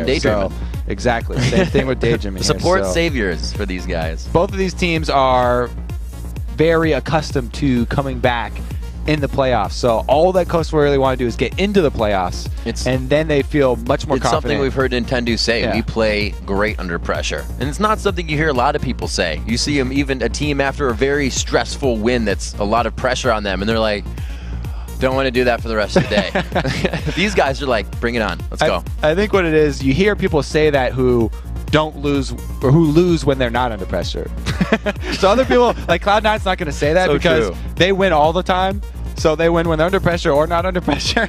Daydreaming. So, exactly. Same thing with Daydreaming. Support saviors for these guys. Both of these teams are very accustomed to coming back in the playoffs. So all that Coast really want to do is get into the playoffs, and then they feel much more confident. It's something we've heard Nintendo say. Yeah. We play great under pressure. And it's not something you hear a lot of people say. You see them, even a team after a very stressful win that's a lot of pressure on them, and they're like, don't want to do that for the rest of the day. These guys are like, bring it on. Let's go. I think what it is, you hear people say that who don't lose or who lose when they're not under pressure. So other people, like Cloud9's not going to say that because they win all the time. So they win when they're under pressure or not under pressure.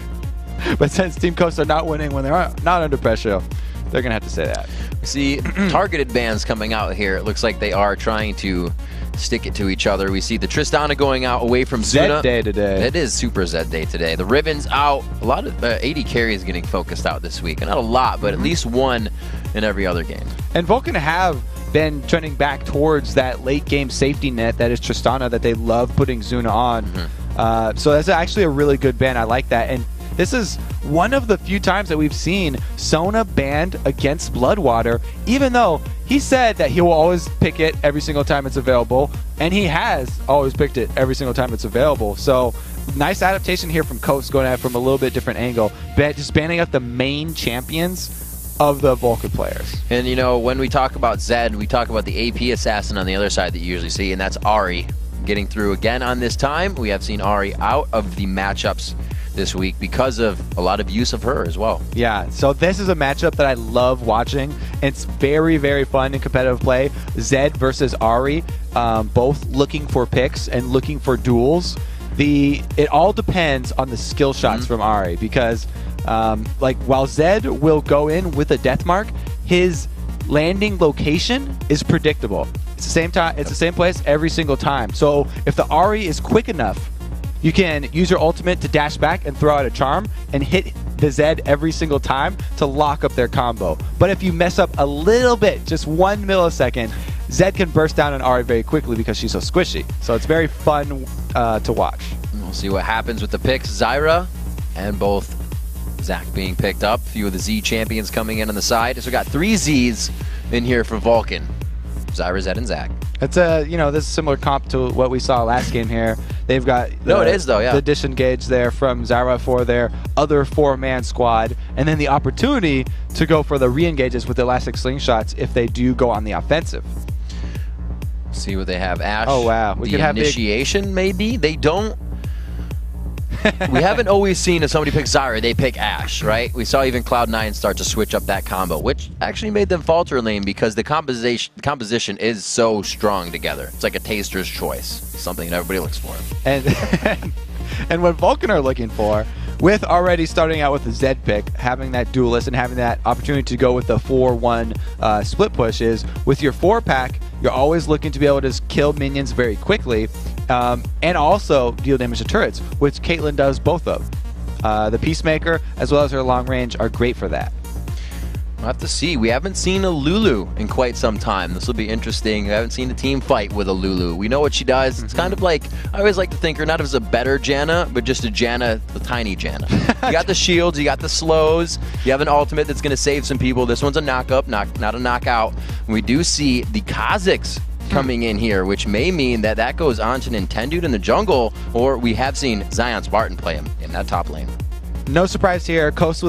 But since Team Coast are not winning when they're not under pressure, they're going to have to say that. We see targeted bans coming out here. It looks like they are trying to stick it to each other. We see the Tristana going out away from Zuna. Zed day today. It is Super Zed day today. The Riven's out. A lot of 80 carries getting focused out this week. And not a lot, but at least one in every other game. And Vulcun have been trending back towards that late game safety net that is Tristana that they love putting Zuna on. So that's actually a really good ban. I like that. And this is one of the few times that we've seen Sona banned against Bloodwater, even though he said that he will always pick it every single time it's available, and he has always picked it every single time it's available. So nice adaptation here from Coast, going at it from a little bit different angle, but just banning out the main champions of the Vulcun players. And you know, when we talk about Zed, we talk about the AP assassin on the other side that you usually see, and that's Ari getting through again on this time. We have seen Ari out of the matchups this week because of a lot of use of her as well. Yeah, so this is a matchup that I love watching. It's very, very fun in competitive play. Zed versus Ari, both looking for picks and looking for duels. It all depends on the skill shots from Ari, because like while Zed will go in with a death mark, his landing location is predictable. It's the same time. It's the same place every single time. So if the Ari is quick enough, you can use your ultimate to dash back and throw out a charm and hit the Zed every single time to lock up their combo. But if you mess up a little bit, just 1 millisecond, Zed can burst down an Ari very quickly because she's so squishy. So it's very fun to watch. We'll see what happens with the picks. Zyra and both Zach being picked up. A few of the Z champions coming in on the side. So we got 3 Zs in here for Vulcun. Zyra, Zed, and Zach. It's a, you know, this is a similar comp to what we saw last game here. They've got the disengage there from Zyra for their other 4-man squad, and then the opportunity to go for the re-engages with elastic slingshots if they do go on the offensive. See what they have. Ashe. Oh wow, we could have initiation. Maybe they don't. We haven't always seen if somebody picks Zyra, they pick Ashe, right? We saw even Cloud9 start to switch up that combo, which actually made them falter in lane because the composition is so strong together. It's like a taster's choice, something that everybody looks for. And what Vulcun are looking for, with already starting out with the Zed pick, having that duelist and having that opportunity to go with the 4-1 split push, is with your 4-pack, you're always looking to be able to just kill minions very quickly, and also deal damage to turrets, which Caitlyn does both of. The Peacemaker, as well as her long range, are great for that. We'll have to see. We haven't seen a Lulu in quite some time. This will be interesting. We haven't seen a team fight with a Lulu. We know what she does. It's kind of like, I always like to think her not as a better Janna, but just a Janna, a tiny Janna. You got the shields, you got the slows, you have an ultimate that's going to save some people. This one's a knock-up, not a knockout. We do see the Kazakhs coming in here, which may mean that that goes on to Nintendo in the jungle, or we have seen Zion Spartan play him in that top lane. No surprise here. Coast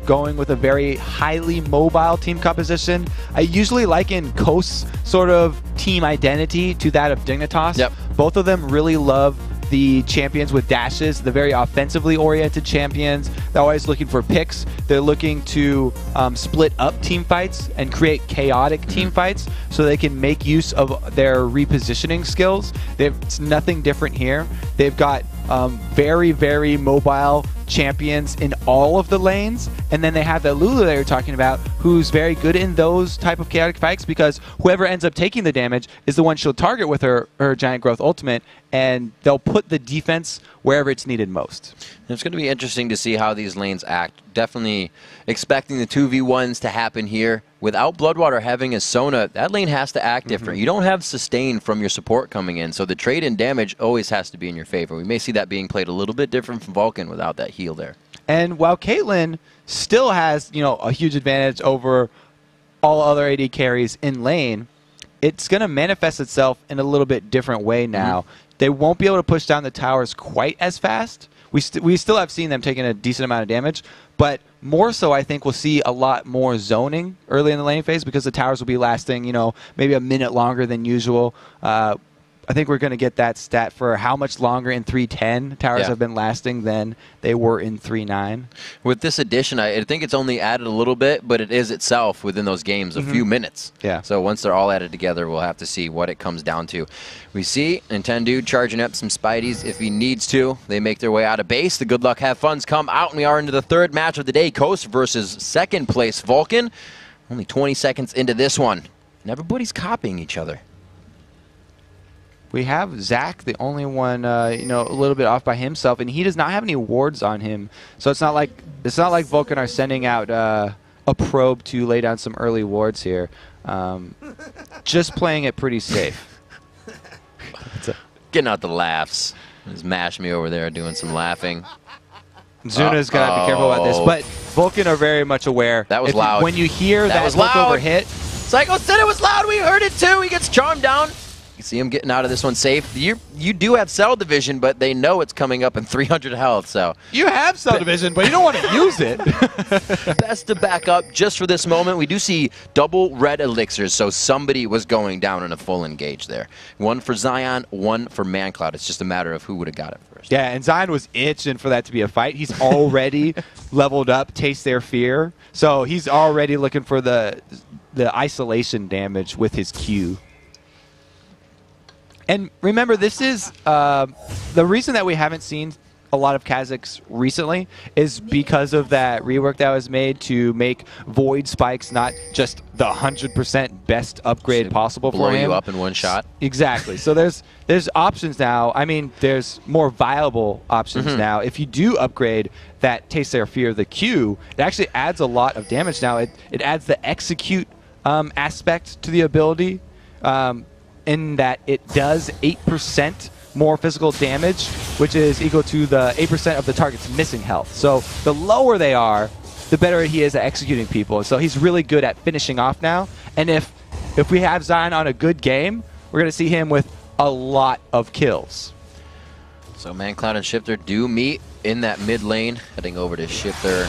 going with a very highly mobile team composition. I usually liken Coast's sort of team identity to that of Dignitas. Yep. Both of them really love the champions with dashes, the very offensively oriented champions. They're always looking for picks. They're looking to split up team fights and create chaotic team fights so they can make use of their repositioning skills. It's nothing different here. They've got very, very mobile champions in all of the lanes, and then they have that Lulu that you're talking about, who's very good in those type of chaotic fights, because whoever ends up taking the damage is the one she'll target with her giant growth ultimate, and they'll put the defense wherever it's needed most. It's going to be interesting to see how these lanes act. Definitely expecting the 2v1s to happen here. Without Bloodwater having a Sona, that lane has to act different. You don't have sustain from your support coming in, so the trade in damage always has to be in your favor. We may see that being played a little bit different from Vulcun without that heal there. And while Caitlyn still has, a huge advantage over all other AD carries in lane, it's going to manifest itself in a little bit different way now. They won't be able to push down the towers quite as fast. We still have seen them taking a decent amount of damage, but more so I think we'll see a lot more zoning early in the lane phase because the towers will be lasting, maybe a minute longer than usual. I think we're going to get that stat for how much longer in 3.10 towers have been lasting than they were in 3.9. With this addition, I think it's only added a little bit, but it is itself within those games a few minutes. Yeah. So once they're all added together, we'll have to see what it comes down to. We see Nintendo charging up some Spideys if he needs to. They make their way out of base. The good luck, have fun's come out, and we are into the third match of the day. Coast versus second place Vulcun. Only 20 seconds into this one, and everybody's copying each other. We have Zach, the only one, a little bit off by himself, and he does not have any wards on him. So it's not like Vulcun are sending out a probe to lay down some early wards here. Just playing it pretty safe. Getting out the laughs. There's Mash Me over there doing some laughing. Zuna's going to be careful about this, but Vulcun are very much aware. That was loud. When you hear that hook over hit. Psycho said it was loud. We heard it too. He gets charmed down. You see him getting out of this one safe. You do have cell division, but they know it's coming up in 300 health. So you have cell division, but you don't want to use it. Best to back up just for this moment. We do see double red elixirs, so somebody was going down in a full engage there. One for Zion, one for ManCloud. It's just a matter of who would have got it first. Yeah, and Zion was itching for that to be a fight. He's already leveled up, Taste Their Fear. So he's already looking for the isolation damage with his Q. And remember, this is the reason that we haven't seen a lot of Kha'Zix recently is because of that rework that was made to make Void Spikes not just the 100% best upgrade possible for him. Blow you up in one shot. Exactly. So there's options now. I mean, there's more viable options now. If you do upgrade that Taste Their Fear, the Q, it actually adds a lot of damage now. It adds the execute aspect to the ability. In that it does 8% more physical damage, which is equal to the 8% of the target's missing health. So the lower they are, the better he is at executing people. So he's really good at finishing off now. And if we have Zion on a good game, we're going to see him with a lot of kills. So ManCloud and Shifter do meet in that mid lane, heading over to Shifter.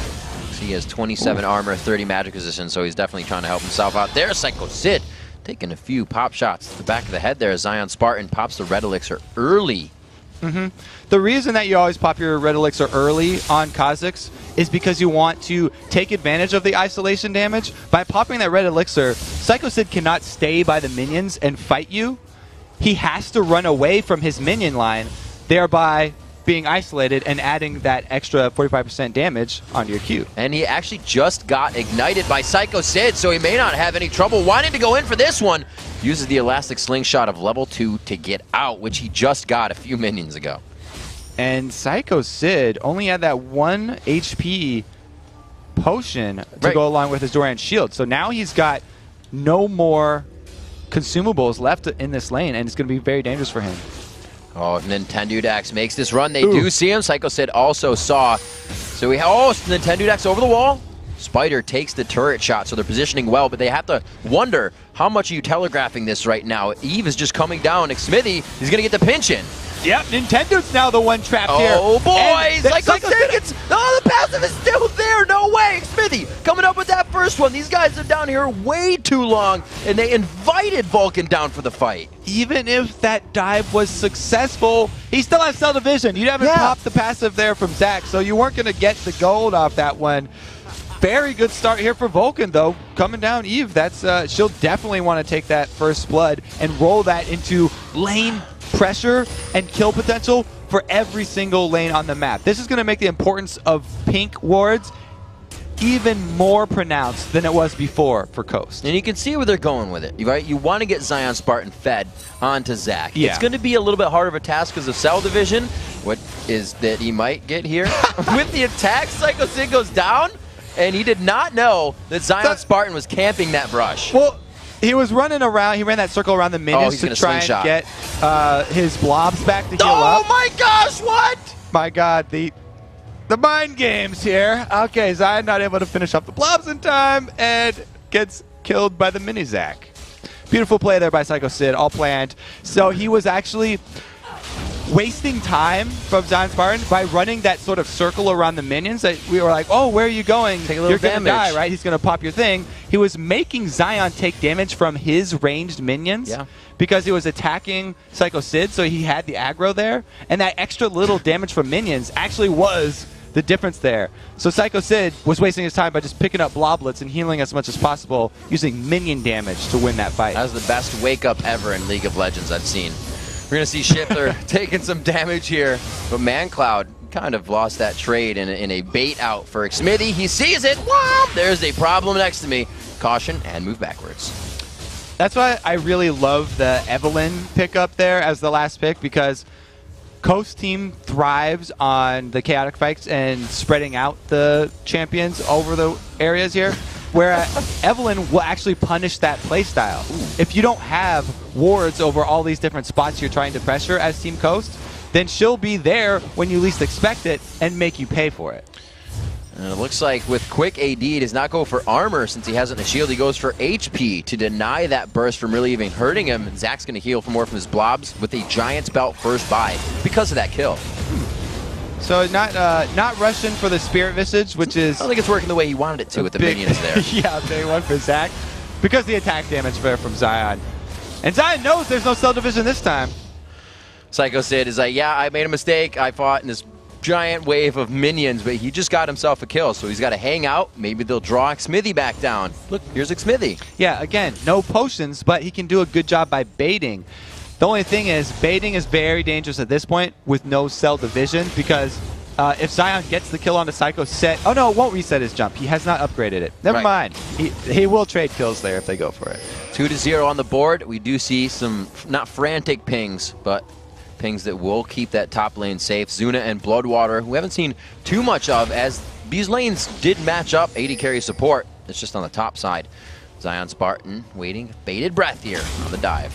He has 27 armor, 30 magic resistance, so he's definitely trying to help himself out. There's Psycho Sid. Taking a few pop shots to the back of the head there. Zion Spartan pops the red elixir early. The reason that you always pop your red elixir early on Kha'Zix is because you want to take advantage of the isolation damage. By popping that red elixir, Psycho Sid cannot stay by the minions and fight you. He has to run away from his minion line, thereby being isolated and adding that extra 45% damage onto your Q. And he actually just got ignited by Psycho Sid, so he may not have any trouble wanting to go in for this one. Uses the elastic slingshot of level 2 to get out, which he just got a few minions ago. And Psycho Sid only had that 1 HP potion to go along with his Doran shield. So now he's got no more consumables left in this lane, and it's going to be very dangerous for him. Oh, Nintendo Dax makes this run. They do see him. Psycho Sid also saw. So we have, Nintendo Dax over the wall. Spider takes the turret shot, so they're positioning well, but they have to wonder, how much are you telegraphing this right now? Eve is just coming down. Smithy is going to get the pinch in. Yep, Nintendo's now the one trapped here. Oh, boys! Psycho Sid gets... Oh, the passive is still there. No way. Smithy coming up with that first one. These guys are down here way too long, and they invited Vulcun down for the fight. Even if that dive was successful, he still has cell division. You haven't popped the passive there from Zach, so you weren't going to get the gold off that one. Very good start here for Vulcun, though. Coming down Eve, that's she'll definitely want to take that first blood and roll that into lane pressure and kill potential for every single lane on the map. This is going to make the importance of pink wards even more pronounced than it was before for Coast. And you can see where they're going with it, right? You want to get Zion Spartan fed onto Zach. Yeah. It's going to be a little bit harder of a task because of cell division. What is that he might get here? With the attack, Psycho Sid goes down, and he did not know that Zion Spartan was camping that brush. Well, he was running around. He ran that circle around the minions to try and get his blobs back to heal up. Oh my gosh, what? My God, the mind games here. Okay, Zion not able to finish off the blobs in time and gets killed by the mini Zac. Beautiful play there by Psycho Sid, all planned. So he was actually wasting time from Zion Spartan by running that sort of circle around the minions that we were like, oh, where are you going? Take a little You're going to damage. die, right? He's going to pop your thing. He was making Zion take damage from his ranged minions because he was attacking Psycho Sid, so he had the aggro there. And that extra little damage from minions actually was the difference there. So Psycho Sid was wasting his time by just picking up bloblets and healing as much as possible using minion damage to win that fight. That was the best wake-up ever in League of Legends I've seen. We're going to see Shifter taking some damage here, but ManCloud kind of lost that trade in a bait out for Xmithy. He sees it. Wow! There's a problem next to me. Caution and move backwards. That's why I really love the Evelynn pickup there as the last pick, because Coast team thrives on the chaotic fights and spreading out the champions over the areas here, where Evelynn will actually punish that playstyle. If you don't have wards over all these different spots you're trying to pressure as Team Coast, then she'll be there when you least expect it and make you pay for it. And it looks like with quick AD, he does not go for armor since he hasn't a shield. He goes for HP to deny that burst from really even hurting him. And Zac's going to heal for more from his blobs with a Giant's Belt first buy because of that kill. So not rushing for the Spirit Visage, which is... I don't think it's working the way he wanted it to with the minions there. Yeah, big one for Zac. Because the attack damage there from Zion. And Zion knows there's no cell division this time. Psycho Sid is like, yeah, I made a mistake. I fought in this giant wave of minions, but he just got himself a kill, so he's got to hang out. Maybe they'll draw Xmithy back down. Look, here's Xmithy. Yeah, again, no potions, but he can do a good job by baiting. The only thing is, baiting is very dangerous at this point with no cell division, because if Zion gets the kill on the Psycho set, oh no, it won't reset his jump. He has not upgraded it. Never mind. He will trade kills there if they go for it. 2-0 on the board. We do see some, not frantic pings, but pings that will keep that top lane safe. Zuna and Bloodwater, who we haven't seen too much of, as these lanes did match up. AD carry support. It's just on the top side. Zion Spartan waiting bated breath here on the dive.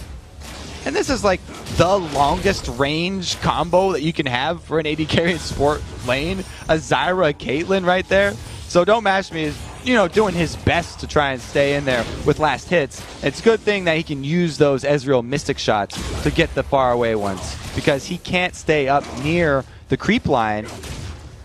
And this is like the longest range combo that you can have for an AD carry and support lane. A Zyra Caitlyn right there. So Don't Mash Me is, you know, doing his best to try and stay in there with last hits. It's a good thing that he can use those Ezreal Mystic shots to get the far away ones, because he can't stay up near the creep line,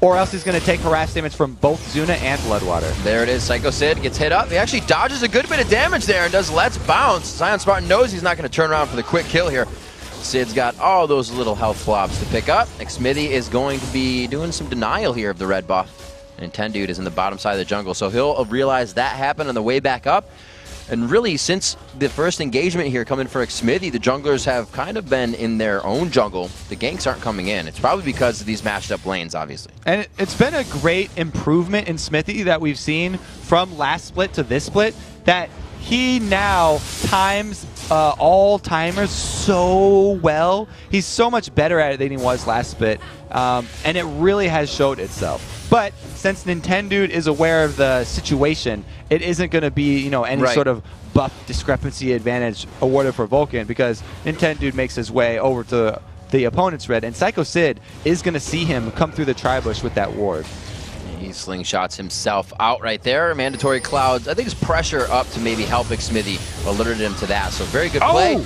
or else he's going to take harass damage from both Zuna and Bloodwater. There it is. Psycho Sid gets hit up. He actually dodges a good bit of damage there and does Let's Bounce. Zion Spartan knows he's not going to turn around for the quick kill here. Sid's got all those little health blobs to pick up. Xmithy is going to be doing some denial here of the red buff. And Nintendude is in the bottom side of the jungle, so he'll realize that happened on the way back up. And really, since the first engagement here coming for Xmithy, the junglers have kind of been in their own jungle. The ganks aren't coming in. It's probably because of these matched up lanes, obviously. And it's been a great improvement in Smithy that we've seen from last split to this split, that he now times all timers so well. He's so much better at it than he was last split, and it really has showed itself. But since Nintendude is aware of the situation, it isn't going to be, you know, any sort of buff discrepancy advantage awarded for Vulcun, because Nintendude makes his way over to the opponent's red, and Psycho Sid is going to see him come through the tri-bush with that ward. He slingshots himself out right there. Mandatory Clouds, I think his pressure up to maybe help Xmithy alerted him to that, so very good play.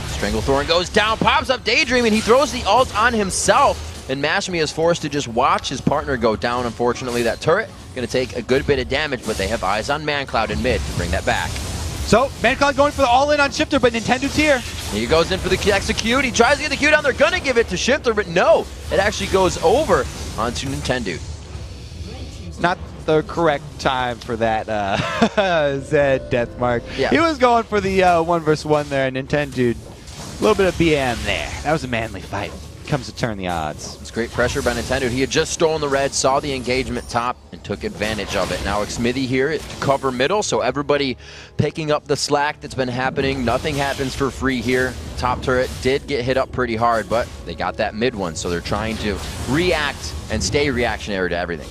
Stranglethorn goes down, pops up Daydream, and he throws the ult on himself. And Mashmi is forced to just watch his partner go down. Unfortunately, that turret going to take a good bit of damage, but they have eyes on ManCloud in mid to bring that back. So, ManCloud going for the all-in on Shifter, but Nintendude's here. He goes in for the execute. He tries to get the Q down. They're going to give it to Shifter, but no. It actually goes over onto Nintendude. Not the correct time for that Zed death mark. Yeah. He was going for the 1v1 there, and Nintendude, a little bit of BM there. That was a manly fight. Comes to turn the odds. It's great pressure by Nintendo. He had just stolen the red, saw the engagement top, and took advantage of it. Now Xmithy here to cover middle, so everybody picking up the slack that's been happening. Nothing happens for free here. Top turret did get hit up pretty hard, but they got that mid one, so they're trying to react and stay reactionary to everything.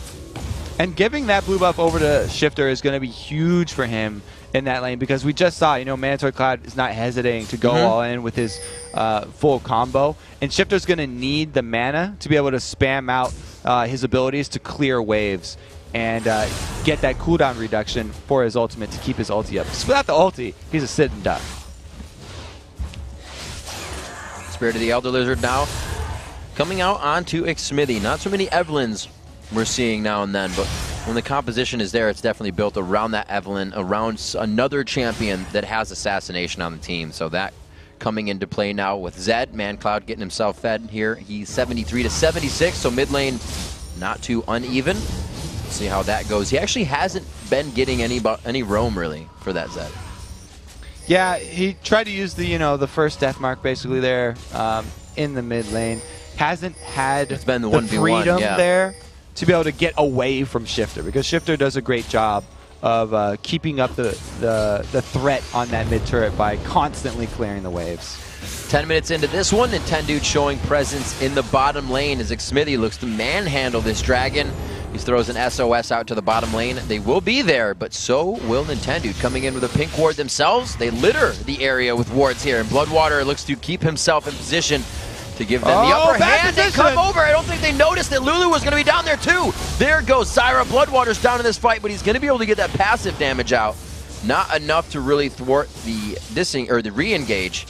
And giving that blue buff over to Shifter is going to be huge for him in that lane, because we just saw, you know, Mandatory Cloud is not hesitating to go all in with his full combo, and Shifter's going to need the mana to be able to spam out his abilities to clear waves and get that cooldown reduction for his ultimate to keep his ulti up. Because without the ulti, he's a sit and duck. Spirit of the Elder Lizard now coming out onto Xmithy. Not so many Evelyns we're seeing now and then, but when the composition is there, it's definitely built around that Evelyn, around another champion that has assassination on the team. So that coming into play now with Zed. ManCloud getting himself fed here. He's 73 to 76, so mid lane not too uneven. See how that goes. He actually hasn't been getting any roam really for that Zed. Yeah, he tried to use the the first death mark basically there in the mid lane. Hasn't had it's been the freedom yeah. there to be able to get away from Shifter, because Shifter does a great job of keeping up the threat on that mid turret by constantly clearing the waves. 10 minutes into this one, Nintendo showing presence in the bottom lane as Xmithy looks to manhandle this dragon. He throws an SOS out to the bottom lane. They will be there, but so will Nintendo. Coming in with a pink ward themselves. They litter the area with wards here, and Bloodwater looks to keep himself in position to give them the upper hand. They come over. I don't think they noticed that Lulu was going to be down there too. There goes Syra. Bloodwater's down in this fight, but he's going to be able to get that passive damage out. Not enough to really thwart the re-engage.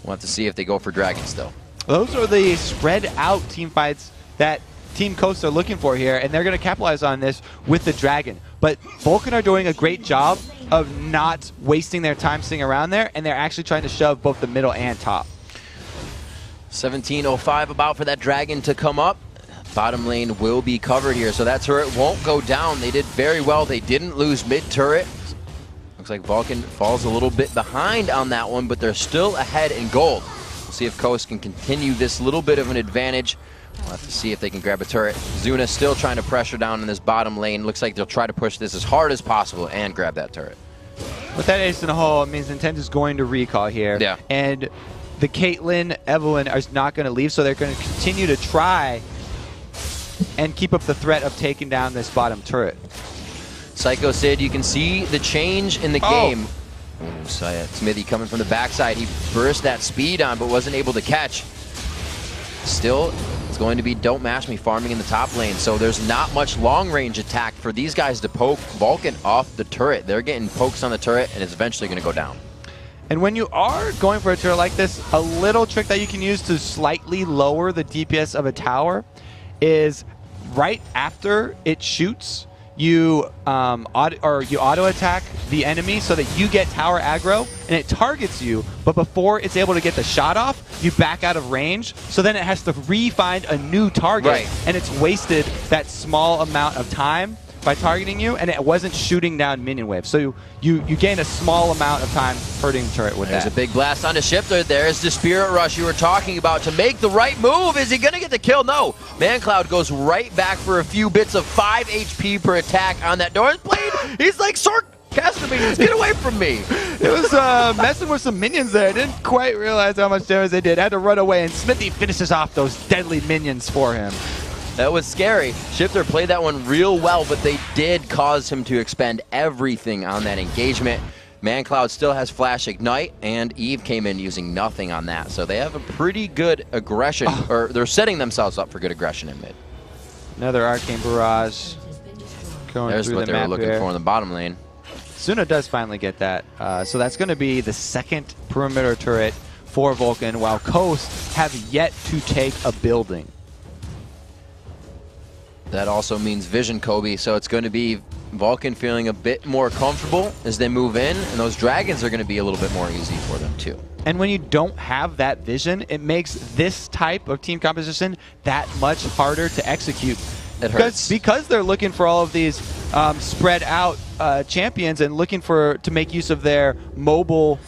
We'll have to see if they go for Dragon still. Those are the spread out team fights that Team Coast are looking for here, and they're going to capitalize on this with the Dragon. But Vulcun are doing a great job of not wasting their time sitting around there, and they're actually trying to shove both the middle and top. 17:05 about for that Dragon to come up. Bottom lane will be covered here, so that turret won't go down. They did very well. They didn't lose mid-turret. Looks like Vulcun falls a little bit behind on that one, but they're still ahead in gold. We'll see if Coast can continue this little bit of an advantage. We'll have to see if they can grab a turret. Zuna still trying to pressure down in this bottom lane. Looks like they'll try to push this as hard as possible and grab that turret. With that ace in the hole, it means Nintendo's going to recall here. Yeah. And the Caitlyn, Evelyn is not going to leave, so they're going to continue to try and keep up the threat of taking down this bottom turret. Psycho Sid, you can see the change in the game. Xmithy coming from the backside. He burst that speed on, but wasn't able to catch. Still, it's going to be Don't Mash Me farming in the top lane, so there's not much long-range attack for these guys to poke Vulcun off the turret. They're getting pokes on the turret, and it's eventually going to go down. And when you are going for a turret like this, a little trick that you can use to slightly lower the DPS of a tower is right after it shoots, you auto attack the enemy so that you get tower aggro and it targets you, but before it's able to get the shot off, you back out of range, so then it has to re-find a new target, and it's wasted that small amount of time by targeting you, and it wasn't shooting down minion waves. So you gain a small amount of time hurting the turret with that. There's a big blast on the Shifter. There's the Spirit Rush you were talking about to make the right move. Is he going to get the kill? No. ManCloud goes right back for a few bits of 5 HP per attack on that Doran's Blade. He's like, sarcastic minions, get away from me. It was messing with some minions there. Didn't quite realize how much damage they did. Had to run away, and Xmithy finishes off those deadly minions for him. That was scary. Shifter played that one real well, but they did cause him to expend everything on that engagement. ManCloud still has Flash Ignite, and Eve came in using nothing on that. So they have a pretty good aggression, or they're setting themselves up for good aggression in mid. Another Arcane Barrage going There's through what the they were map looking here. for in the bottom lane. Suna does finally get that. So that's going to be the second perimeter turret for Vulcun, while Coast have yet to take a building. That also means Vision Kobe, so it's going to be Vulcun feeling a bit more comfortable as they move in, and those Dragons are going to be a little bit more easy for them too. And when you don't have that vision, it makes this type of team composition that much harder to execute. It hurts. Because they're looking for all of these spread out champions and looking to make use of their mobile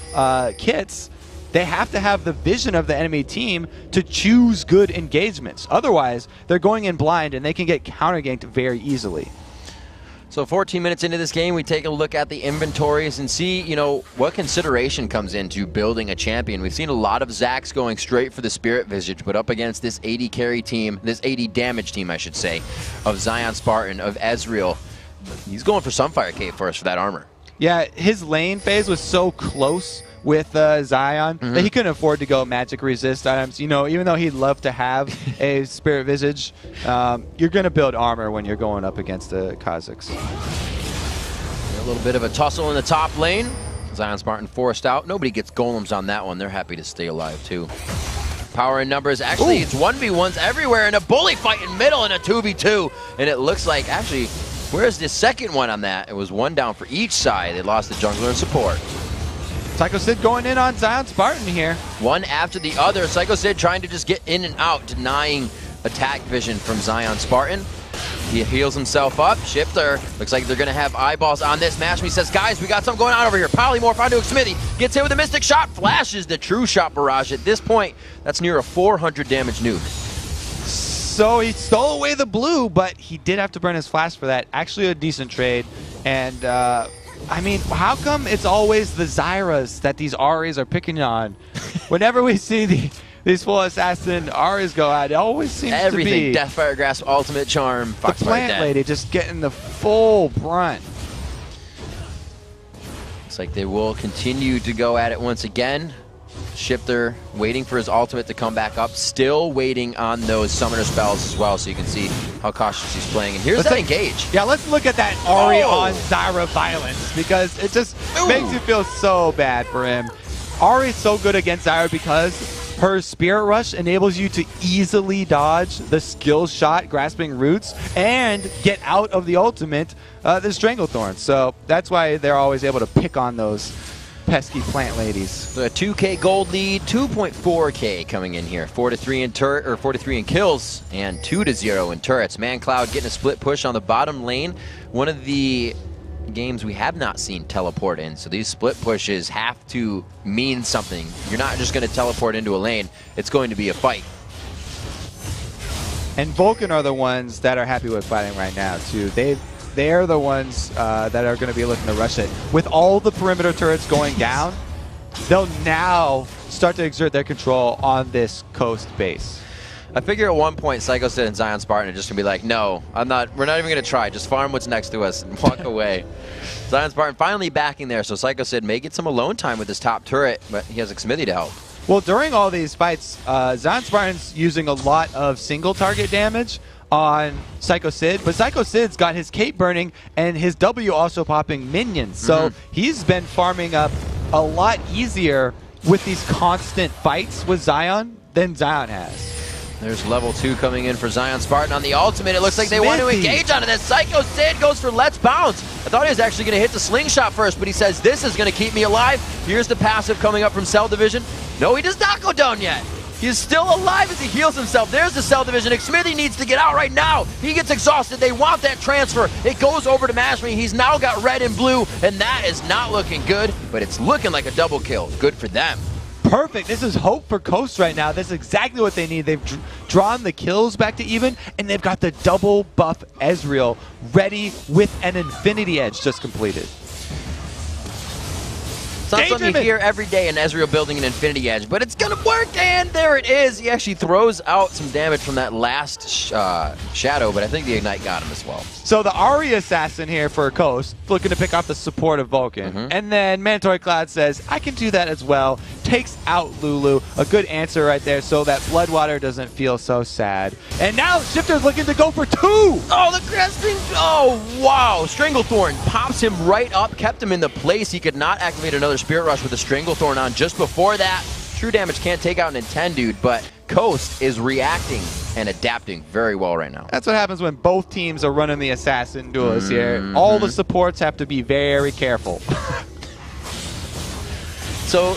kits. They have to have the vision of the enemy team to choose good engagements. Otherwise, they're going in blind and they can get counter-ganked very easily. So 14 minutes into this game, we take a look at the inventories and see, you know, what consideration comes into building a champion. We've seen a lot of Zacs going straight for the Spirit Visage, but up against this 80 carry team, this 80 damage team, I should say, of Zion Spartan, of Ezreal. He's going for Sunfire Cape first for that armor. Yeah, his lane phase was so close with Zion that he couldn't afford to go magic resist items. You know, even though he'd love to have a Spirit Visage, you're going to build armor when you're going up against the Kazakhs. A little bit of a tussle in the top lane. Zion Spartan forced out. Nobody gets golems on that one. They're happy to stay alive too. Power in numbers. Actually, it's 1v1s everywhere and a bully fight in middle and a 2v2. And it looks like, actually, where's the second one on that? It was one down for each side. They lost the jungler and support. Psycho Sid going in on Zion Spartan here. One after the other. Psycho Sid trying to just get in and out, denying attack vision from Zion Spartan. He heals himself up. Shifter looks like they're going to have eyeballs on this match. He says, guys, we got something going on over here. Polymorph onto a Smithy. Gets hit with a Mystic Shot. Flashes the True Shot barrage. At this point, that's near a 400 damage nuke. So he stole away the blue, but he did have to burn his flash for that. Actually a decent trade. And, I mean, how come it's always the Zyras that these Aries are picking on? Whenever we see these full assassin Aries go out, it always seems to be everything. Deathfire Grasp, Ultimate Charm, the plant lady just getting the full brunt. Looks like they will continue to go at it once again. Shifter waiting for his ultimate to come back up, still waiting on those summoner spells as well, so you can see how cautious he's playing. And here's that engage. Yeah, let's look at that Ari on Zyra violence, because it just makes you feel so bad for him. Ari's so good against Zyra because her Spirit Rush enables you to easily dodge the skill shot, Grasping Roots, and get out of the ultimate, the Stranglethorn. So that's why they're always able to pick on those pesky plant ladies. The 2K gold lead, 2.4K coming in here. 4-3 in turret, or 4-3 in kills, and 2-0 in turrets. ManCloud getting a split push on the bottom lane. One of the games we have not seen teleport in, so these split pushes have to mean something. You're not just going to teleport into a lane. It's going to be a fight. And Vulcun are the ones that are happy with fighting right now too. They're the ones that are going to be looking to rush it. With all the perimeter turrets going down, they'll now start to exert their control on this coast base. I figure at one point Psycho Sid and Zion Spartan are just going to be like, no, we're not even going to try. Just farm what's next to us and walk away. Zion Spartan finally backing there, so Psycho Sid may get some alone time with his top turret, but he has a Xmithie to help. Well, during all these fights, Zion Spartan's using a lot of single target damage on Psycho Sid, but Psycho Sid's got his cape burning and his W also popping minions. So he's been farming up a lot easier with these constant fights with Zion than Zion has. There's level 2 coming in for Zion Spartan on the ultimate. It looks like they want to engage onto this. Psycho Sid goes for Let's Bounce. I thought he was actually going to hit the slingshot first, but he says this is going to keep me alive. Here's the passive coming up from Cell Division. No, he does not go down yet. He is still alive as he heals himself. There's the Cell Division. Xmithie needs to get out right now. He gets exhausted. They want that transfer. It goes over to Mashme. He's now got red and blue, and that is not looking good, but it's looking like a double kill. Good for them. Perfect. This is hope for Coast right now. This is exactly what they need. They've drawn the kills back to even, and they've got the double buff Ezreal ready with an Infinity Edge just completed. It's not something you hear every day in Ezreal building an Infinity Edge, but it's going to work, and there it is. He actually throws out some damage from that last Shadow, but I think the Ignite got him as well. So the Ahri Assassin here for Coast, looking to pick off the support of Vulcun. And then Mandatory Cloud says, I can do that as well. Takes out Lulu. A good answer right there so that Bloodwater doesn't feel so sad. And now Shifter's looking to go for 2! Oh, the grasping! Oh, wow! Stranglethorn pops him right up, kept him in the place. He could not activate another Spirit Rush with a Stranglethorn on just before that. True damage can't take out an Intendude, but Coast is reacting and adapting very well right now. That's what happens when both teams are running the Assassin duels here. All the supports have to be very careful. So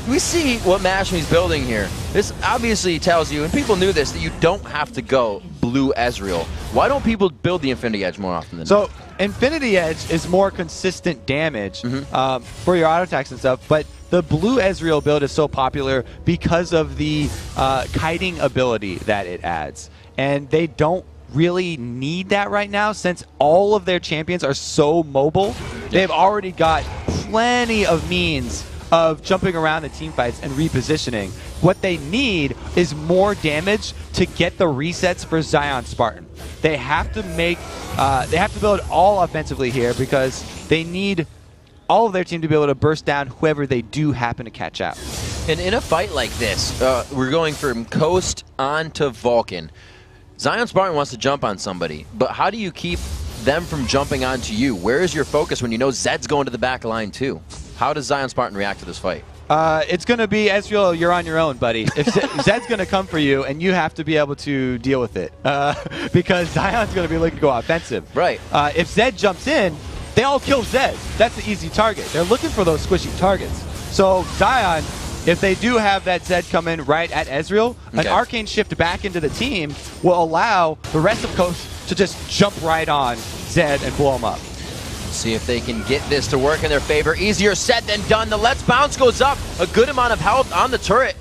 we see what Mashme's building here. This obviously tells you, and people knew this, that you don't have to go blue Ezreal. Why don't people build the Infinity Edge more often than not? Infinity Edge is more consistent damage for your auto attacks and stuff, but the blue Ezreal build is so popular because of the kiting ability that it adds. And they don't really need that right now since all of their champions are so mobile. They've already got plenty of means of jumping around the team fights and repositioning. What they need is more damage to get the resets for Zion Spartan. They have to make, they have to build all offensively here because they need all of their team to be able to burst down whoever they do happen to catch out. And in a fight like this, we're going from Coast on to Vulcan. Zion Spartan wants to jump on somebody, but how do you keep them from jumping onto you? Where is your focus when you know Zed's going to the back line too? How does Zion Spartan react to this fight? It's going to be, Ezreal, you're on your own, buddy. If Zed's going to come for you, and you have to be able to deal with it, because Zion's going to be looking to go offensive. Right. If Zed jumps in, they all kill Zed. That's the easy target. They're looking for those squishy targets. So Zion, if they do have that Zed come in right at Ezreal, an Arcane shift back into the team will allow the rest of Coast to just jump right on Zed and blow him up. See if they can get this to work in their favor. Easier said than done. The Let's Bounce goes up. A good amount of health on the turret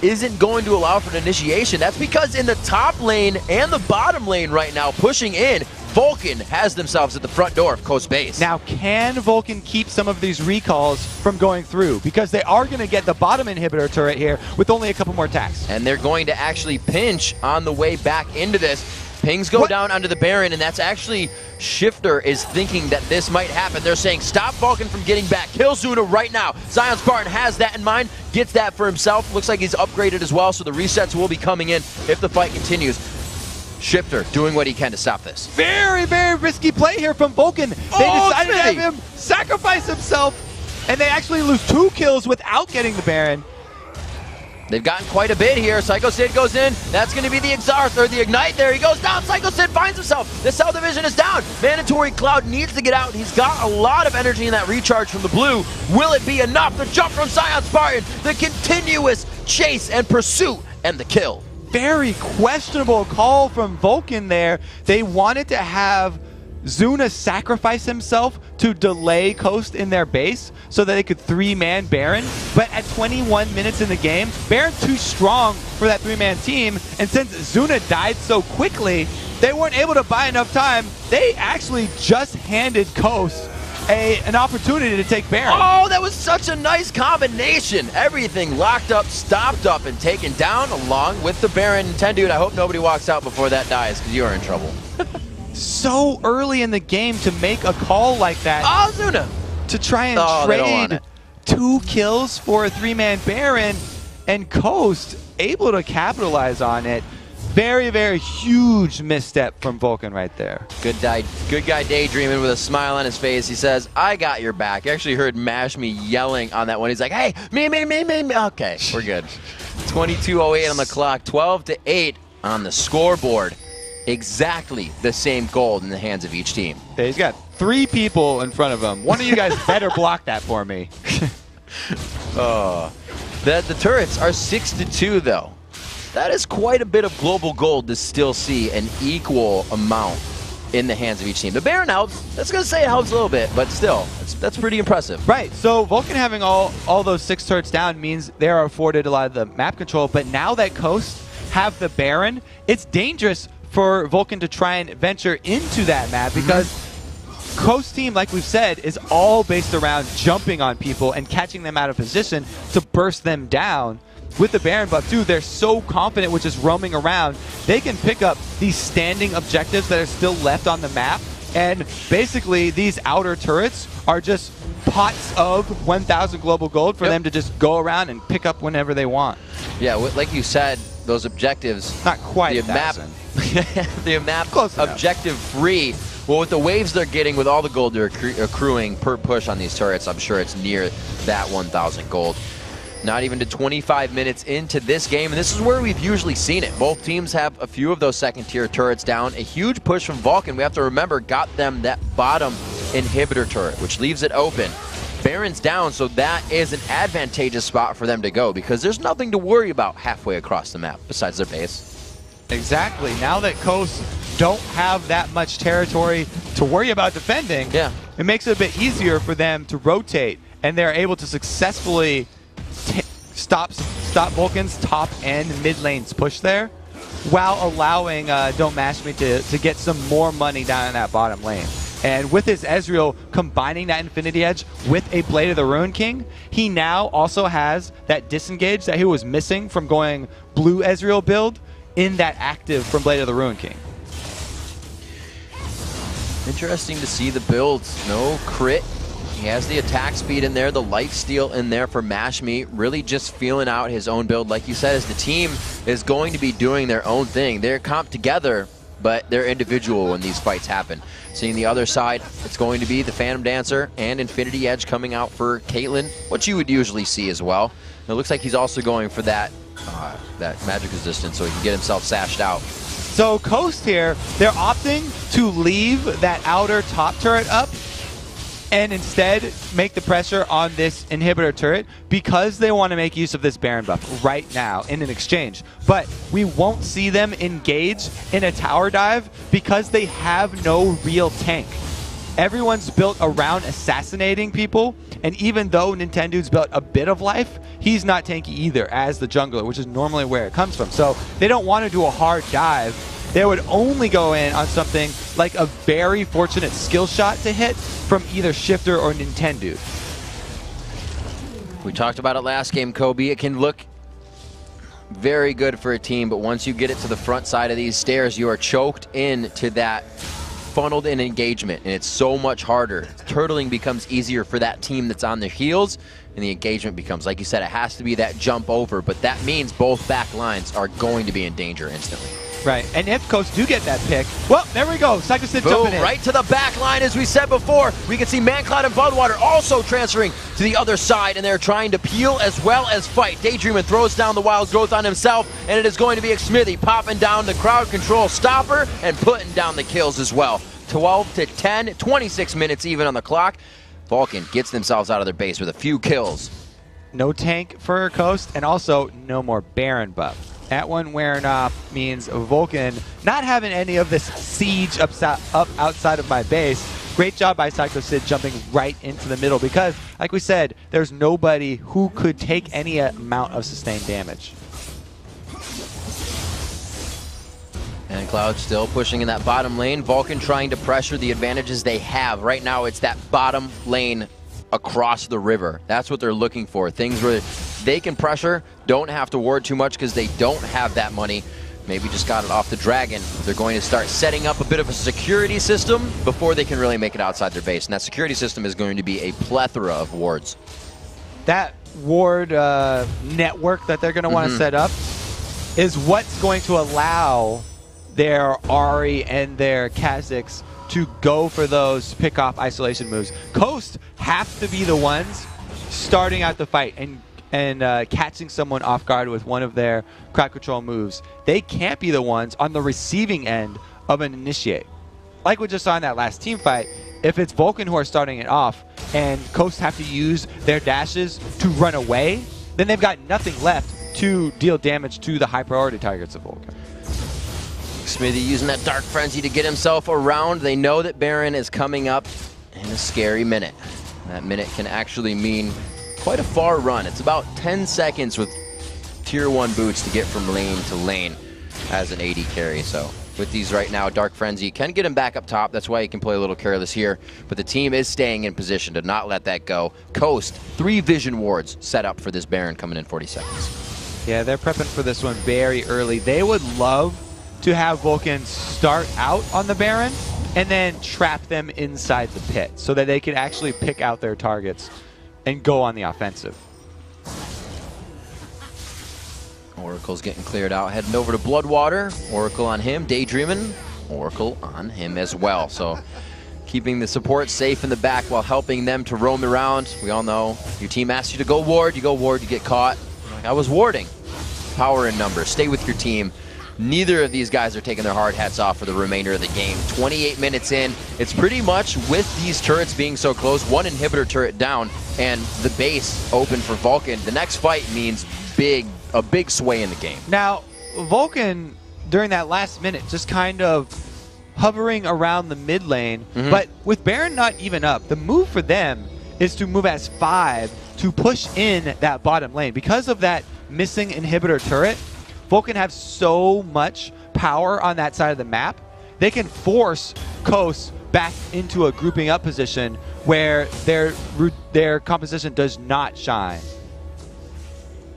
isn't going to allow for an initiation. That's because in the top lane and the bottom lane right now, pushing in, Vulcan has themselves at the front door of Coast Base. Now, can Vulcan keep some of these recalls from going through? Because they are going to get the bottom inhibitor turret here with only a couple more attacks. And they're going to actually pinch on the way back into this. Pings go down onto the Baron, and that's actually Shifter is thinking that this might happen. They're saying, stop Vulcan from getting back. Kill Zuna right now. Zion Spartan has that in mind, gets that for himself. Looks like he's upgraded as well, so the resets will be coming in if the fight continues. Shifter doing what he can to stop this. Very, very risky play here from Vulcan. They decided to have him sacrifice himself, and they actually lose 2 kills without getting the Baron. They've gotten quite a bit here. Psycho Sid goes in. That's going to be the Exarth, or the Ignite there. He goes down. Psycho Sid finds himself. The Cell Division is down. Mandatory Cloud needs to get out. He's got a lot of energy in that recharge from the blue. Will it be enough? The jump from Zion Spartan. The continuous chase and pursuit and the kill. Very questionable call from Vulcan there. They wanted to have Zuna sacrifice himself to delay Coast in their base so that they could 3-man Baron, but at 21 minutes in the game, Baron's too strong for that 3-man team, and since Zuna died so quickly, they weren't able to buy enough time. They actually just handed Coast an opportunity to take Baron. Oh, that was such a nice combination. Everything locked up, stopped up, and taken down along with the Baron. 10 dude, I hope nobody walks out before that dies, because you are in trouble. So early in the game to make a call like that. Oh, Zuna! To try and trade 2 kills for a 3-man Baron, and Coast able to capitalize on it. Very, very huge misstep from Vulcan right there. Good guy daydreaming with a smile on his face. He says, I got your back. You actually heard Mash Me yelling on that one. He's like, hey, me. Okay, we're good. 22:08 on the clock, 12-8 on the scoreboard. Exactly the same gold in the hands of each team. Yeah, he's got 3 people in front of him. One of you guys better block that for me. The turrets are 6-2 though. That is quite a bit of global gold to still see an equal amount in the hands of each team. The Baron helps. That's going to say it helps a little bit, but still, that's pretty impressive. Right, so Vulcan having all those 6 turrets down means they are afforded a lot of the map control, but now that Coast have the Baron, it's dangerous for Vulcan to try and venture into that map, because Coast team, like we've said, is all based around jumping on people and catching them out of position to burst them down. With the Baron buff too, they're so confident with just roaming around, they can pick up these standing objectives that are still left on the map, and basically these outer turrets are just pots of 1,000 global gold for them to just go around and pick up whenever they want. Yeah, like you said, those objectives, not quite the map, the map close objective free. Well, with the waves they're getting, with all the gold they're accruing per push on these turrets, I'm sure it's near that 1,000 gold. Not even to 25 minutes into this game, and this is where we've usually seen it. Both teams have a few of those second-tier turrets down. A huge push from Vulcan, we have to remember, got them that bottom inhibitor turret, which leaves it open. Baron's down, so that is an advantageous spot for them to go, because there's nothing to worry about halfway across the map besides their base. Exactly. Now that Coast don't have that much territory to worry about defending, it makes it a bit easier for them to rotate, and they're able to successfully stop Vulcan's top and mid lane's push there, while allowing Don't Mash Me to get some more money down in that bottom lane. And with his Ezreal combining that Infinity Edge with a Blade of the Ruin King, he now also has that disengage that he was missing from going blue Ezreal build in that active from Blade of the Ruin King. Interesting to see the builds. No crit, He has the attack speed in there, the life steal in there for Mashme, really just feeling out his own build. Like you said, as the team is going to be doing their own thing. They're comped together, but they're individual when these fights happen. Seeing the other side, it's going to be the Phantom Dancer and Infinity Edge coming out for Caitlyn, what you would usually see as well. And it looks like he's also going for that magic resistance so he can get himself sashed out. So Coast here, they're opting to leave that outer top turret up and instead make the pressure on this inhibitor turret because they want to make use of this Baron buff right now in an exchange. But we won't see them engage in a tower dive because they have no real tank. Everyone's built around assassinating people, and even though Nintendo's built a bit of life, he's not tanky either as the jungler, which is normally where it comes from. So they don't want to do a hard dive. They would only go in on something like a very fortunate skill shot to hit from either Shifter or Nintendo. We talked about it last game, Kobe. It can look very good for a team, but once you get it to the front side of these stairs, you are choked into that funneled in engagement, and it's so much harder. Turtling becomes easier for that team that's on their heels, and the engagement becomes, like you said, it has to be that jump over, but that means both back lines are going to be in danger instantly. Right, and if Coast do get that pick, well, there we go. CST jumping in. Right to the back line, as we said before. We can see Mancloud and Bloodwater also transferring to the other side, and they're trying to peel as well as fight. Daydreamin throws down the Wild Growth on himself, and it is going to be Xmithy popping down the crowd control stopper and putting down the kills as well. 12 to 10, 26 minutes even on the clock. Vulcun gets themselves out of their base with a few kills. No tank for Coast, and also no more Baron buff. That one wearing off means Vulcun not having any of this siege up outside of my base. Great job by CST jumping right into the middle because, like we said, there's nobody who could take any amount of sustained damage. And Cloud still pushing in that bottom lane. Vulcun trying to pressure the advantages they have. Right now, it's that bottom lane across the river. That's what they're looking for. Things where they can pressure, don't have to ward too much because they don't have that money. Maybe just got it off the Dragon. They're going to start setting up a bit of a security system before they can really make it outside their base. And that security system is going to be a plethora of wards. That ward network that they're going to want to set up is what's going to allow their Ahri and their Kha'Zix to go for those pick-off isolation moves. Coast have to be the ones starting out the fight and catching someone off guard with one of their crowd control moves. They can't be the ones on the receiving end of an initiate. Like we just saw in that last team fight, if it's Vulcun who are starting it off and Coast have to use their dashes to run away, then they've got nothing left to deal damage to the high priority targets of Vulcun. Xmithy using that Dark Frenzy to get himself around. They know that Baron is coming up in a scary minute. That minute can actually mean quite a far run. It's about 10 seconds with tier 1 boots to get from lane to lane as an AD carry. So with these right now, Dark Frenzy can get him back up top. That's why he can play a little careless here. But the team is staying in position to not let that go. Coast, 3 vision wards set up for this Baron coming in 40 seconds. Yeah, they're prepping for this one very early. They would love to have Vulcun start out on the Baron and then trap them inside the pit so that they can actually pick out their targets and go on the offensive. Oracle's getting cleared out, heading over to Bloodwater. Oracle on him, Daydreamin', Oracle on him as well. So keeping the support safe in the back while helping them to roam around. We all know your team asks you to go ward, you get caught. I was warding. Power in numbers, stay with your team. Neither of these guys are taking their hard hats off for the remainder of the game. 28 minutes in. It's pretty much with these turrets being so close, one inhibitor turret down and the base open for Vulcun. The next fight means a big sway in the game. Now, Vulcun, during that last minute, just kind of hovering around the mid lane, but with Baron not even up, the move for them is to move as 5 to push in that bottom lane. Because of that missing inhibitor turret, Vulcun have so much power on that side of the map, they can force Coast back into a grouping up position where their composition does not shine.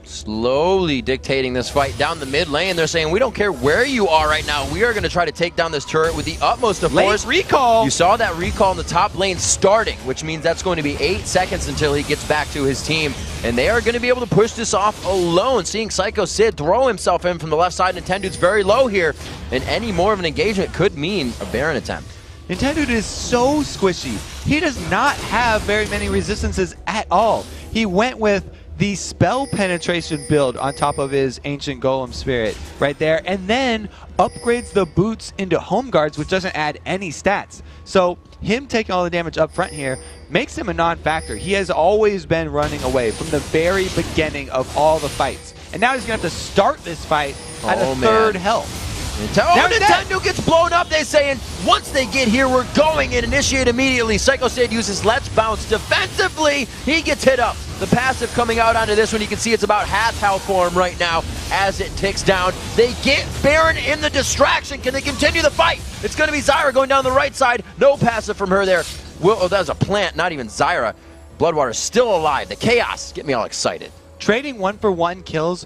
slowly dictating this fight down the mid lane. They're saying, we don't care where you are right now. We are going to try to take down this turret with the utmost of force. Recall. You saw that recall in the top lane starting, which means that's going to be 8 seconds until he gets back to his team. And they are going to be able to push this off alone. Seeing Psycho Sid throw himself in from the left side. Nintendo's very low here. And any more of an engagement could mean a Baron attempt. Nintendo is so squishy. He does not have very many resistances at all. He went with the spell penetration build on top of his Ancient Golem Spirit right there, and then upgrades the boots into Home Guards, which doesn't add any stats. So him taking all the damage up front here makes him a non-factor. He has always been running away from the very beginning of all the fights. And now he's going to have to start this fight at a third health. Nintendo gets blown up. They're saying, once they get here, we're going and initiate immediately. Psycho Sid uses Let's Bounce defensively. He gets hit up. The passive coming out onto this one, you can see it's about half health for him right now as it ticks down. They get Baron in the distraction. Can they continue the fight? It's going to be Zyra going down the right side. No passive from her there. Oh, that was a plant, not even Zyra. Bloodwater's still alive. The chaos get me all excited. Trading 1-for-1 kills,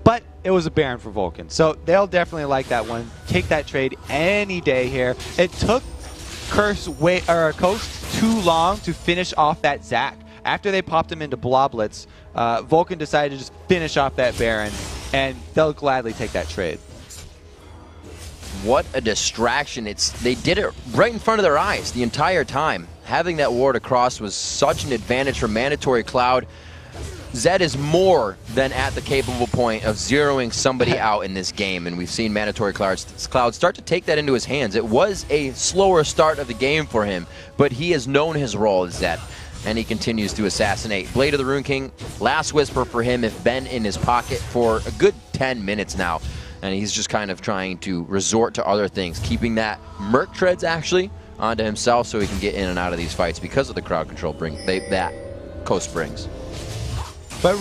but it was a Baron for Vulcun. So they'll definitely like that one. Take that trade any day here. It took Coast too long to finish off that Zac. After they popped him into Bloblets, Vulcun decided to just finish off that Baron, and they'll gladly take that trade. What a distraction. They did it right in front of their eyes the entire time. Having that ward across was such an advantage for Mandatory Cloud. Zed is more than at the capable point of zeroing somebody out in this game, and we've seen Mandatory Cloud start to take that into his hands. It was a slower start of the game for him, but he has known his role as Zed, and he continues to assassinate. Blade of the Rune King, last whisper for him, have been in his pocket for a good 10 minutes now, and he's just kind of trying to resort to other things, keeping that Merc Treads actually onto himself so he can get in and out of these fights because of the crowd control that Coast brings. But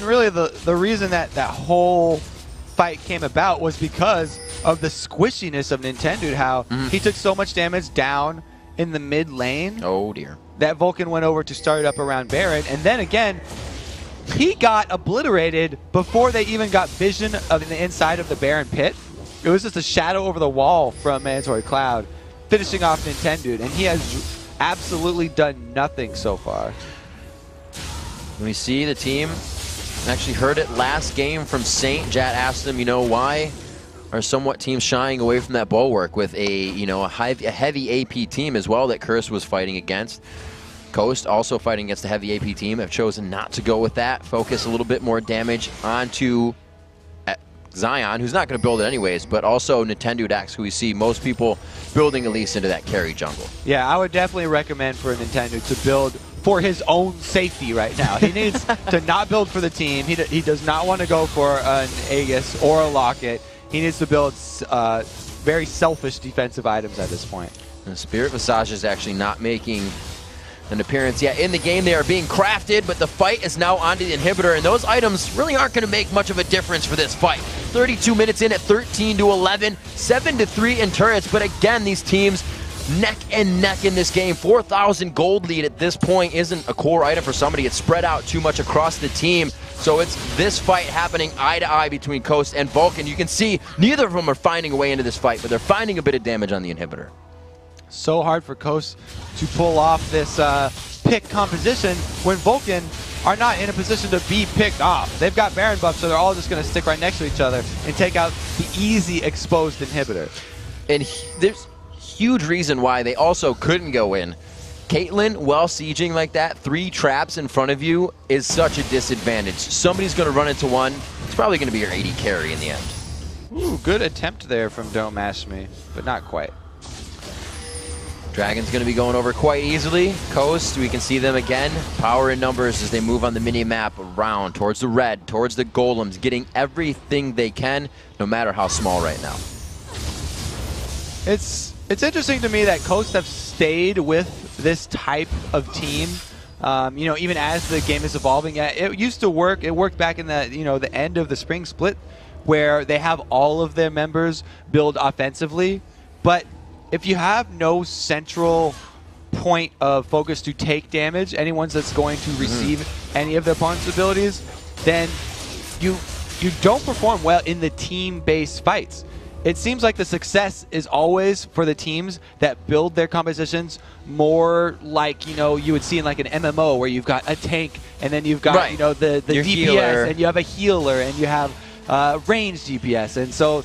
really the reason that whole fight came about was because of the squishiness of Nintendo, how he took so much damage down in the mid lane. Oh dear. That Vulcun went over to start it up around Baron, and then again, he got obliterated before they even got vision of the inside of the Baron pit. It was just a shadow over the wall from Mandatory Cloud, finishing off Nintendo, and he has absolutely done nothing so far. We see the team actually heard it last game from Saint. Jat asked them, why are somewhat teams shying away from that bulwark with a heavy AP team as well that Curse was fighting against. Coast also fighting against the heavy AP team have chosen not to go with that. Focus a little bit more damage onto Zion, who's not going to build it anyways, but also Nintendo Dax, who we see most people building at least into that carry jungle. Yeah, I would definitely recommend for Nintendo to build for his own safety right now. He needs to not build for the team. He does not want to go for an Aegis or a Locket. He needs to build very selfish defensive items at this point. And Spirit Visage is actually not making an appearance yet in the game. They are being crafted, but the fight is now onto the inhibitor, and those items really aren't going to make much of a difference for this fight. 32 minutes in at 13-11, 7-3 in turrets, but again, these teams neck and neck in this game. 4,000 gold lead at this point isn't a core item for somebody. It's spread out too much across the team. So it's this fight happening eye to eye between Coast and Vulcun. You can see neither of them are finding a way into this fight, but they're finding a bit of damage on the inhibitor. So hard for Coast to pull off this pick composition when Vulcun are not in a position to be picked off. They've got Baron buffs, so they're all just going to stick right next to each other and take out the easy exposed inhibitor. And there's huge reason why they also couldn't go in. Caitlyn, while sieging like that, 3 traps in front of you is such a disadvantage. Somebody's going to run into one. It's probably going to be your AD carry in the end. Ooh, good attempt there from Don't Mash Me, but not quite. Dragon's going to be going over quite easily. Coast, we can see them again. Power in numbers as they move on the mini-map around towards the red, towards the golems, getting everything they can, no matter how small right now. It's interesting to me that Coast have stayed with this type of team. Even as the game is evolving, it used to work. It worked back in the the end of the spring split, where they have all of their members build offensively. But if you have no central point of focus to take damage, anyone that's going to receive any of the opponent's abilities, then you don't perform well in the team-based fights. It seems like the success is always for the teams that build their compositions more like, you know, you would see in like an MMO where you've got a tank and then you've got, you know, the DPS healer. and you have a healer and you have ranged DPS. And so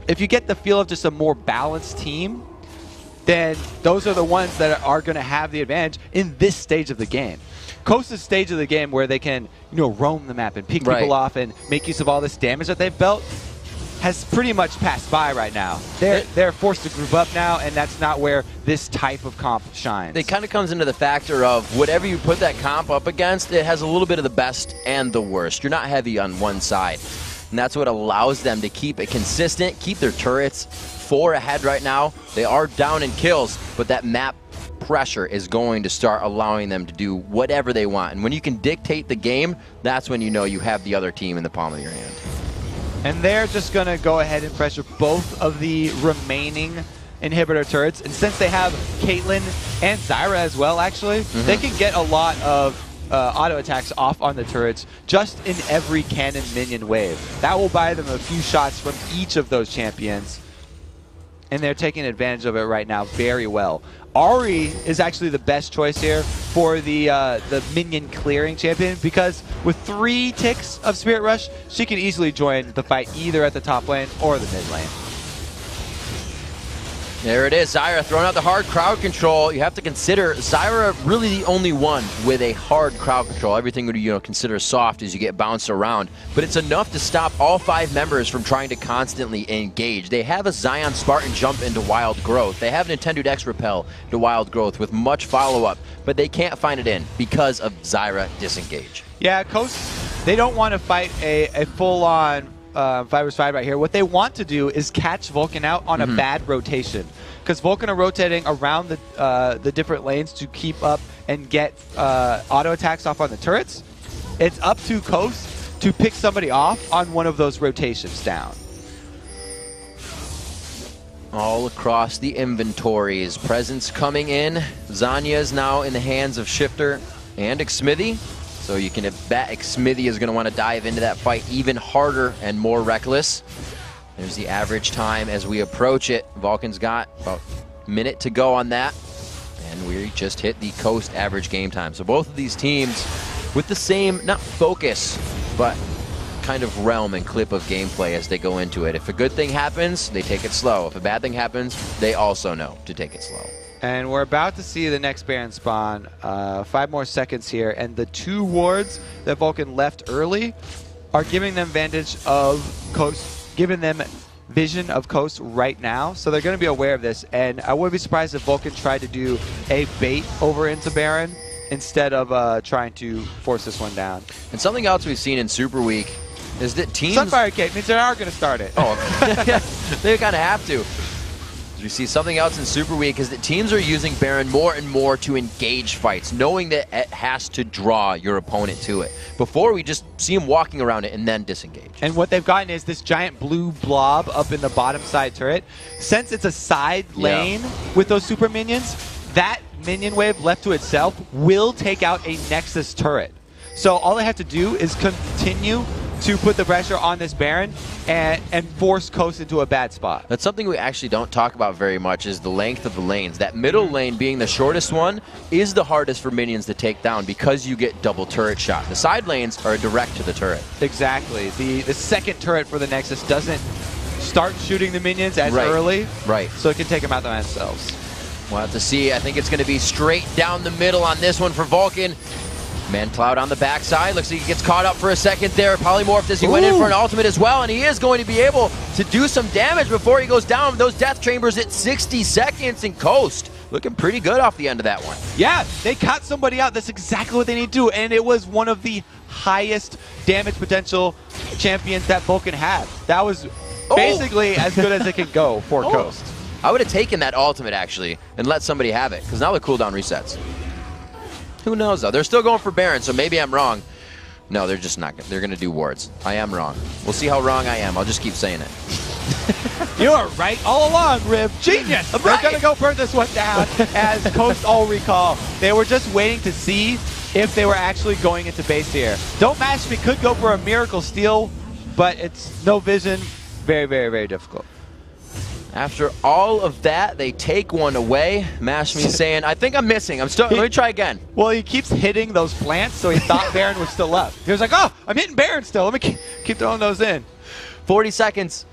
if you get the feel of just a more balanced team, then those are the ones that are going to have the advantage in this stage of the game. Coast's stage of the game where they can, you know, roam the map and pick people off and make use of all this damage that they've built has pretty much passed by right now. They're forced to group up now, and that's not where this type of comp shines. It kind of comes into the factor of whatever you put that comp up against, it has a little bit of the best and the worst. You're not heavy on one side. And that's what allows them to keep it consistent, keep their turrets 4 ahead right now. They are down in kills, but that map pressure is going to start allowing them to do whatever they want. And when you can dictate the game, that's when you know you have the other team in the palm of your hand. And they're just going to go ahead and pressure both of the remaining inhibitor turrets. And since they have Caitlyn and Zyra as well, actually, they can get a lot of auto attacks off on the turrets just in every cannon minion wave. That will buy them a few shots from each of those champions. And they're taking advantage of it right now very well. Ahri is actually the best choice here for the minion clearing champion because with 3 ticks of Spirit Rush, she can easily join the fight either at the top lane or the mid lane. There it is, Zyra throwing out the hard crowd control. You have to consider Zyra really the only one with a hard crowd control. Everything would, you know, consider soft as you get bounced around, but it's enough to stop all 5 members from trying to constantly engage. They have a Zion Spartan jump into Wild Growth. They have an Nintendo X repel to Wild Growth with much follow-up, but they can't find it in because of Zyra disengage. Yeah, Coast, they don't want to fight a full-on 5v5 right here. What they want to do is catch Vulcun out on a bad rotation, because Vulcun are rotating around the different lanes to keep up and get auto attacks off on the turrets. It's up to Coast to pick somebody off on one of those rotations down. All across the inventories, presence coming in. Zanya is now in the hands of Shifter and Xmithy. So you can bet Xmithy is going to want to dive into that fight even harder and more reckless. There's the average time as we approach it. Vulcan's got about a minute to go on that. And we just hit the Coast average game time. So both of these teams with the same, not focus, but kind of realm and clip of gameplay as they go into it. If a good thing happens, they take it slow. If a bad thing happens, they also know to take it slow. And we're about to see the next Baron spawn. 5 more seconds here, and the 2 wards that Vulcan left early are giving them advantage of Coast, giving them vision of Coast right now. So they're going to be aware of this, and I wouldn't be surprised if Vulcan tried to do a bait over into Baron instead of trying to force this one down. And something else we've seen in Super Week is that teams... Sunfire Cake means they are going to start it. Oh, they kind of have to. We see something else in Super Week is that teams are using Baron more and more to engage fights, knowing that it has to draw your opponent to it. Before, we just see him walking around it and then disengage. And what they've gotten is this giant blue blob up in the bottom side turret. Since it's a side lane with those super minions, that minion wave left to itself will take out a Nexus turret. So all they have to do is continue to put the pressure on this Baron and force Coast into a bad spot. That's something we actually don't talk about very much is the length of the lanes. That middle lane being the shortest one is the hardest for minions to take down because you get double turret shot. The side lanes are direct to the turret. Exactly. The second turret for the Nexus doesn't start shooting the minions as early. Right. So it can take them out themselves. We'll have to see. I think it's going to be straight down the middle on this one for Vulcan. Cloud on the backside. Looks like he gets caught up for a second there. Polymorphed as he went in for an ultimate as well, and he is going to be able to do some damage before he goes down. Those death chambers at 60 seconds, and Coast looking pretty good off the end of that one. Yeah, they caught somebody out. That's exactly what they need to do, and it was one of the highest damage potential champions that Vulcan had. That was basically as good as it can go for Coast. I would have taken that ultimate, actually, and let somebody have it, because now the cooldown resets. Who knows, though? They're still going for Baron, so maybe I'm wrong. No, they're just not. They're going to do wards. I am wrong. We'll see how wrong I am. I'll just keep saying it. You are right all along, Rib. Genius. They're going to go burn this one down as Coast all recall. They were just waiting to see if they were actually going into base here. Don't Mash Me could go for a miracle steal, but it's no vision. Very, very, very difficult. After all of that, they take one away. Mash Me saying, I think I'm missing. Let me try again. Well, he keeps hitting those plants, so he thought Baron was still up. He was like, oh, I'm hitting Baron still. Let me keep throwing those in. 40 seconds.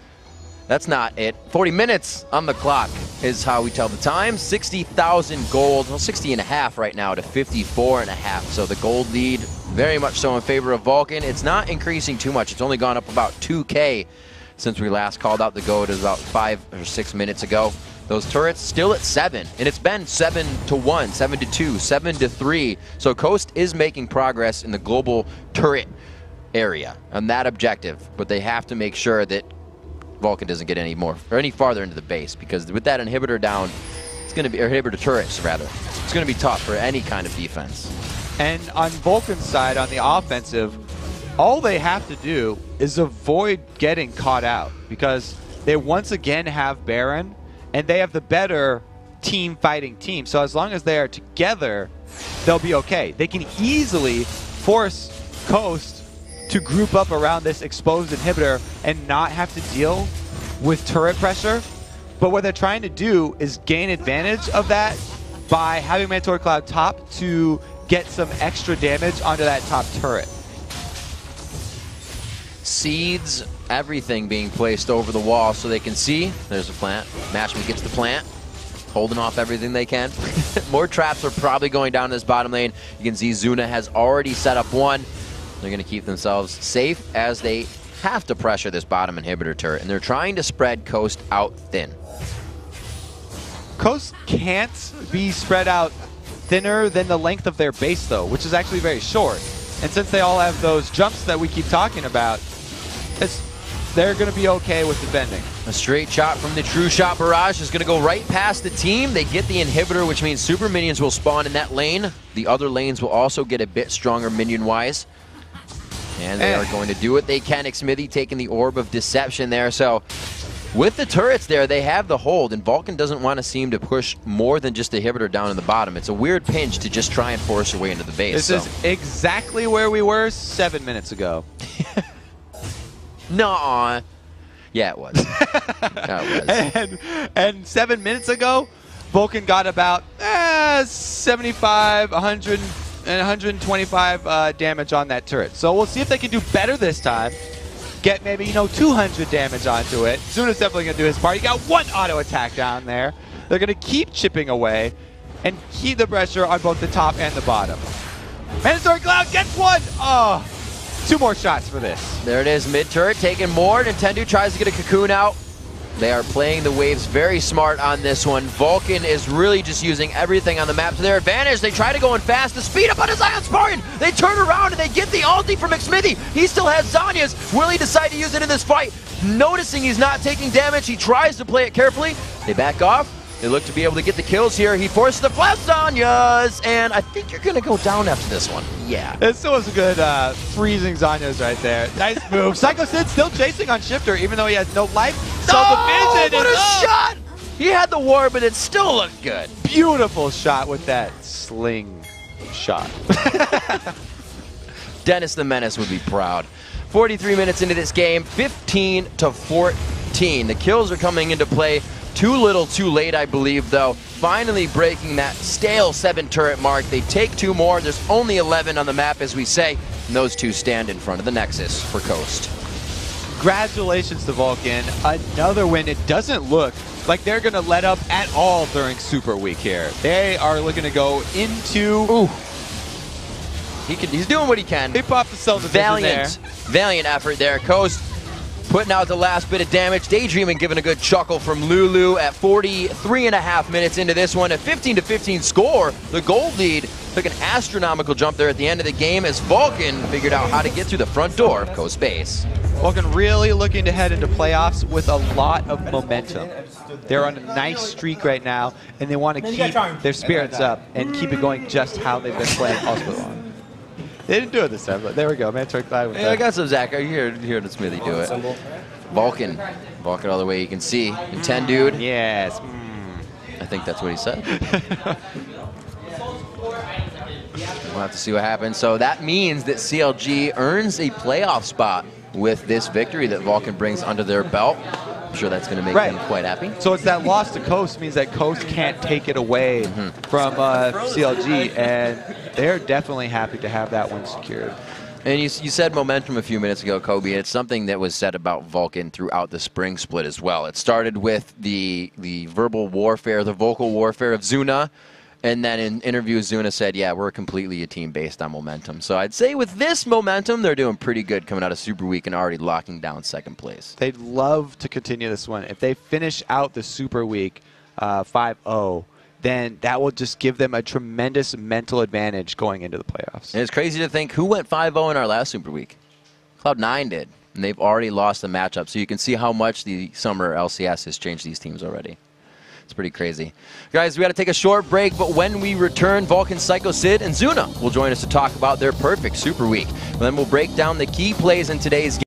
That's not it. 40 minutes on the clock is how we tell the time. 60,000 gold. Well, 60 and a half right now to 54 and a half. So the gold lead very much so in favor of Vulcun. It's not increasing too much. It's only gone up about 2K since we last called out the goat. It was about 5 or 6 minutes ago. Those turrets still at 7, and it's been 7-1, 7-2, 7-3. So Coast is making progress in the global turret area on that objective, but they have to make sure that Vulcun doesn't get any more or any farther into the base, because with that inhibitor down, it's going to be, or inhibitor turrets rather, it's going to be tough for any kind of defense. And on Vulcan's side, on the offensive, all they have to do is avoid getting caught out, because they once again have Baron, and they have the better team fighting team. So as long as they are together, they'll be okay. They can easily force Coast to group up around this exposed inhibitor and not have to deal with turret pressure. But what they're trying to do is gain advantage of that by having Mandatory Cloud top to get some extra damage onto that top turret. Seeds, everything being placed over the wall so they can see. There's a plant. Mash Me gets the plant, holding off everything they can. More traps are probably going down this bottom lane. You can see Zuna has already set up one. They're going to keep themselves safe as they have to pressure this bottom inhibitor turret, and they're trying to spread Coast out thin. Coast can't be spread out thinner than the length of their base, though, which is actually very short. And since they all have those jumps that we keep talking about, they're going to be okay with defending. A straight shot from the True Shot Barrage is going to go right past the team. They get the inhibitor, which means super minions will spawn in that lane. The other lanes will also get a bit stronger minion-wise. And they are going to do what they can. Xmithy taking the Orb of Deception there. So with the turrets there, they have the hold, and Vulcun doesn't want to seem to push more than just the inhibitor down in the bottom. It's a weird pinch to just try and force your way into the base. This is exactly where we were 7 minutes ago. Nuh-uh. Yeah, it was. It was. And 7 minutes ago, Vulcun got about 75, 100, and 125 damage on that turret. So we'll see if they can do better this time. Get maybe, 200 damage onto it. Zuna's definitely going to do his part. He got one auto attack down there. They're going to keep chipping away and keep the pressure on both the top and the bottom. Mandatory Cloud gets one! Oh, 2 more shots for this. There it is, mid-turret taking more. Nintendo tries to get a cocoon out. They are playing the waves very smart on this one. Vulcun is really just using everything on the map to their advantage. They try to go in fast to speed up on his Ion Spartan. They turn around and they get the ulti from Xmithy. He still has Zanya's. Will he decide to use it in this fight? Noticing he's not taking damage, he tries to play it carefully. They back off. They look to be able to get the kills here. He forces the flash Zanya's, and I think you're going to go down after this one. Yeah. It still was a good freezing Zanya's right there. Nice move. Psycho Sid still chasing on Shifter, even though he has no life. So oh, the vision what a shot! He had the war, but it still looked good. Beautiful shot with that sling shot. Dennis the Menace would be proud. 43 minutes into this game, 15-14. The kills are coming into play. Too little, too late, I believe, though. Finally breaking that stale 7 turret mark. They take 2 more. There's only 11 on the map, as we say, and those 2 stand in front of the Nexus for Coast. Congratulations to Vulcun. Another win. It doesn't look like they're going to let up at all during Super Week here. They are looking to go into... Ooh. He's doing what he can. They popped the cell division there. Valiant effort there. Coast putting out the last bit of damage. Daydreaming giving a good chuckle from Lulu at 43.5 minutes into this one. A 15-15 score. The gold lead took an astronomical jump there at the end of the game as Vulcun figured out how to get through the front door of Coast Base. Vulcun really looking to head into playoffs with a lot of momentum. They're on a nice streak right now, and they want to keep their spirits up and keep it going just how they've been playing all so long. They didn't do it this time, but there we go. Mandatory Cloud with that. I got some Zach. You hear the Smithy do it. Vulcun all the way you can see. Intend dude. Yes. I think that's what he said. We'll have to see what happens. So that means that CLG earns a playoff spot with this victory that Vulcun brings under their belt. I'm sure that's going to make them quite happy. So it's that loss to Coast means that Coast can't take it away from CLG, and they're definitely happy to have that one secured. And you said momentum a few minutes ago, Kobe. It's something that was said about Vulcun throughout the spring split as well. It started with the verbal warfare, the vocal warfare of Zuna. And then in interviews, Zuna said, yeah, we're completely a team based on momentum. So I'd say with this momentum, they're doing pretty good coming out of Super Week and already locking down second place. They'd love to continue this one. If they finish out the Super Week 5-0, then that will just give them a tremendous mental advantage going into the playoffs. And it's crazy to think who went 5-0 in our last Super Week. Cloud9 did. And they've already lost the matchup. So you can see how much the summer LCS has changed these teams already. It's pretty crazy. Guys, we got to take a short break, but when we return, Vulcun, Psycho Sid, and Zuna will join us to talk about their perfect Super Week. And then we'll break down the key plays in today's game.